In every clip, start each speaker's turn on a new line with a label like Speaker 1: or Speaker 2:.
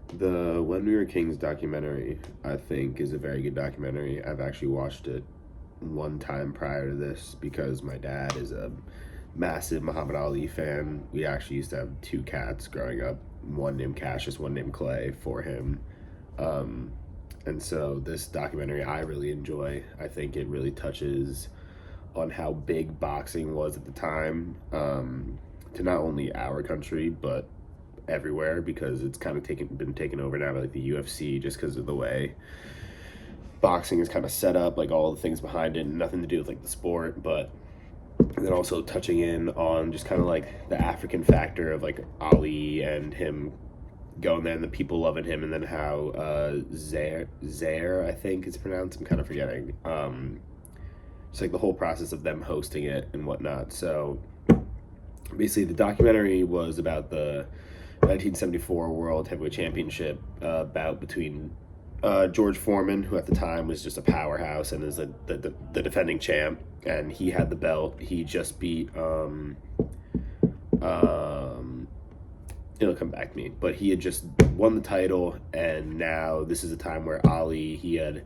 Speaker 1: The When We Were Kings documentary, I think, is a very good documentary. I've actually watched it one time prior to this because my dad is a massive Muhammad Ali fan. We actually used to have two cats growing up, one named Cassius, one named Clay for him. Um, and so this documentary I really enjoy. I think it really touches on how big boxing was at the time, to not only our country but everywhere, because it's kind of been taken over now by like the UFC, just because of the way boxing is kind of set up, like all the things behind it, nothing to do with like the sport, but then also touching in on just kind of like the African factor of like Ali and him going there and the people loving him, and then how Zaire I think it's pronounced. I'm kind of forgetting. It's like the whole process of them hosting it and whatnot. So basically, the documentary was about the 1974 World Heavyweight Championship bout between George Foreman, who at the time was just a powerhouse and is the defending champ, and he had the belt. He just beat it'll come back to me, but he had just won the title, and now this is a time where Ali, he had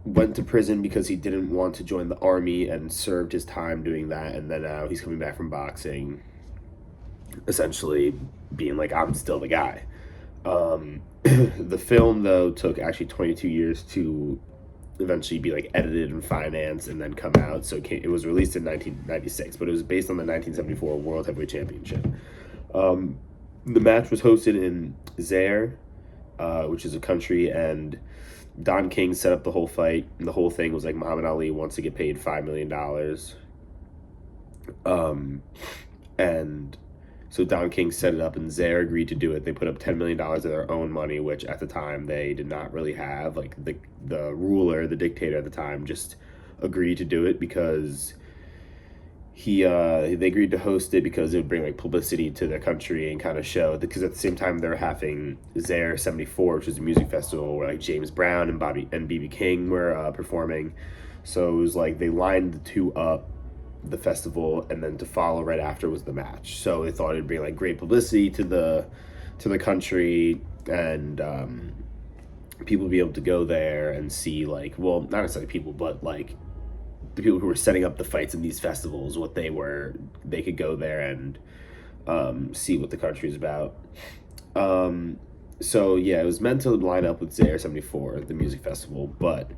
Speaker 1: went to prison because he didn't want to join the army and served his time doing that, and then now he's coming back from boxing, essentially being like, I'm still the guy. The film though took actually 22 years to eventually be like edited and financed and then come out. So it was released in 1996, but it was based on the 1974 World Heavyweight Championship. The match was hosted in Zaire, which is a country, and Don King set up the whole fight. And the whole thing was like Muhammad Ali wants to get paid $5 million. And so Don King set it up, and Zaire agreed to do it. They put up $10 million of their own money, which at the time they did not really have. Like the ruler, the dictator at the time, just agreed to do it because they agreed to host it because it would bring like publicity to their country and kind of show, because at the same time they're having Zaire 74, which is a music festival where like James Brown and BB King were performing. So it was like they lined the two up, the festival, and then to follow right after was the match. So they thought it'd bring like great publicity to the country, and people would be able to go there and see, like, well, not necessarily people, but like the people who were setting up the fights in these festivals, what they could go there and see what the country is about. So yeah, it was meant to line up with Zaire 74, the music festival, but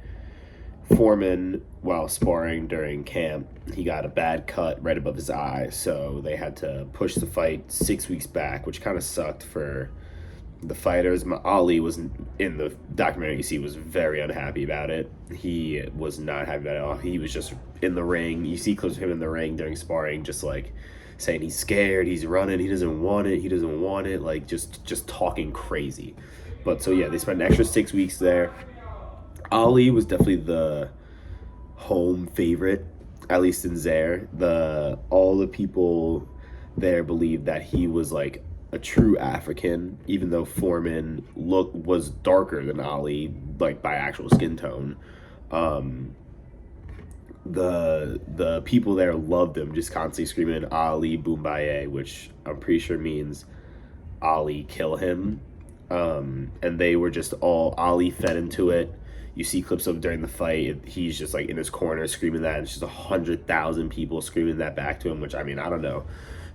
Speaker 1: Foreman, while sparring during camp, he got a bad cut right above his eye, so they had to push the fight 6 weeks back, which kind of sucked for the fighters. Ali was in the documentary. You see, was very unhappy about it. He was not happy about it at all. He was just in the ring. You see clips of him in the ring during sparring, just like saying he's scared, he's running, he doesn't want it, like just talking crazy. But so yeah, they spent an extra 6 weeks there. Ali was definitely the home favorite, at least in Zaire. All the people there believed that he was like a true African, even though Foreman was darker than Ali, like by actual skin tone. The people there loved him, just constantly screaming Ali Boombaye, which I'm pretty sure means Ali kill him. And they were just all, Ali fed into it. You see clips of during the fight, he's just like in his corner screaming that, and it's just 100,000 people screaming that back to him, which, I mean, I don't know.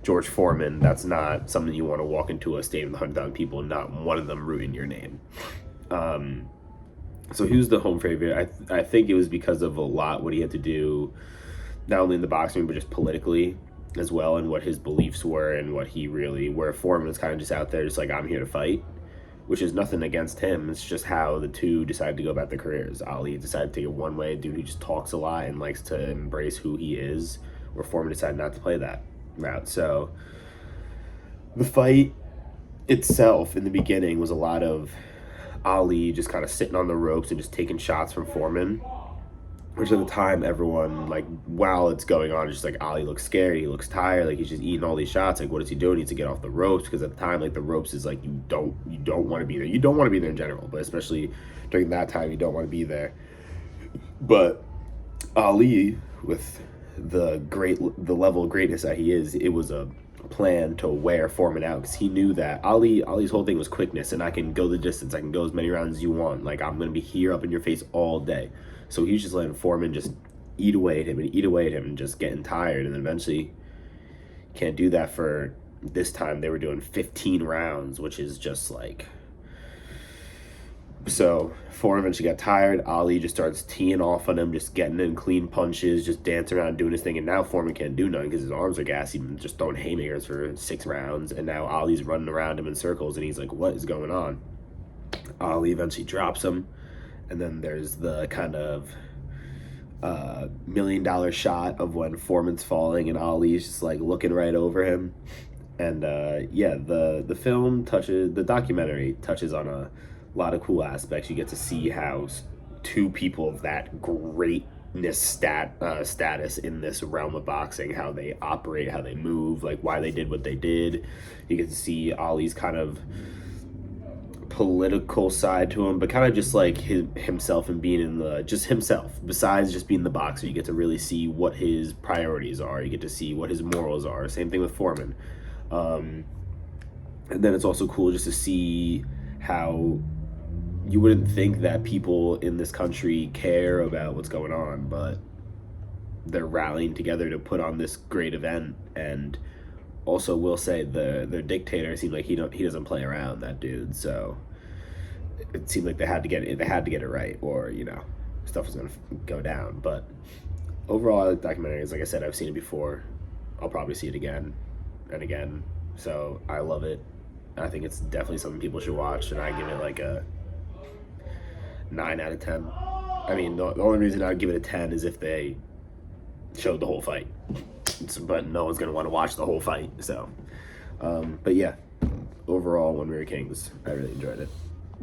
Speaker 1: George Foreman, that's not something you want to walk into a stadium with 100,000 people and not one of them rooting your name. So he was the home favorite. I think it was because of a lot what he had to do, not only in the boxing, but just politically as well, and what his beliefs were, and what he really, where Foreman was kind of just out there, just like, I'm here to fight, which is nothing against him. It's just how the two decided to go about their careers. Ali decided to take it one way, a dude who just talks a lot and likes to embrace who he is, where Foreman decided not to play that route. So the fight itself in the beginning was a lot of Ali just kind of sitting on the ropes and just taking shots from Foreman, which at the time everyone, like, while it's going on, it's just like Ali looks scared, he looks tired, like he's just eating all these shots. Like, what is he doing? He needs to get off the ropes, because at the time, like, the ropes is like, you don't want to be there. You don't want to be there in general, but especially during that time, you don't want to be there. But Ali, with the level of greatness that he is, it was a plan to wear Foreman out because he knew that Ali's whole thing was quickness, and I can go the distance. I can go as many rounds as you want. Like, I'm gonna be here up in your face all day. So he was just letting Foreman just eat away at him and eat away at him and just getting tired. And then eventually, can't do that for this time. They were doing 15 rounds, which is just like. So Foreman eventually got tired. Ali just starts teeing off on him, just getting in clean punches, just dancing around doing his thing. And now Foreman can't do nothing because his arms are gassy, just throwing haymakers for 6 rounds. And now Ali's running around him in circles, and he's like, what is going on? Ali eventually drops him. And then there's the kind of $1 million shot of when Foreman's falling and Ali's just like looking right over him. And yeah, the film touches, the documentary touches on a lot of cool aspects. You get to see how 2 people of that greatness status in this realm of boxing, how they operate, how they move, like why they did what they did. You get to see Ali's kind of political side to him, but kind of just like himself and being in the just himself. Besides just being the boxer, you get to really see what his priorities are. You get to see what his morals are. Same thing with Foreman. And then it's also cool just to see how you wouldn't think that people in this country care about what's going on, but they're rallying together to put on this great event. And also will say the dictator seemed like he doesn't play around, that dude. So it seemed like they had to get it right, or stuff was gonna go down. But overall, I like documentaries. Like I said, I've seen it before. I'll probably see it again and again. So I love it. I think it's definitely something people should watch, and I give it like a 9 out of 10. I mean, the only reason I'd give it a 10 is if they showed the whole fight. But no one's going to want to watch the whole fight. So, but yeah, overall, When We Were Kings, I really enjoyed it.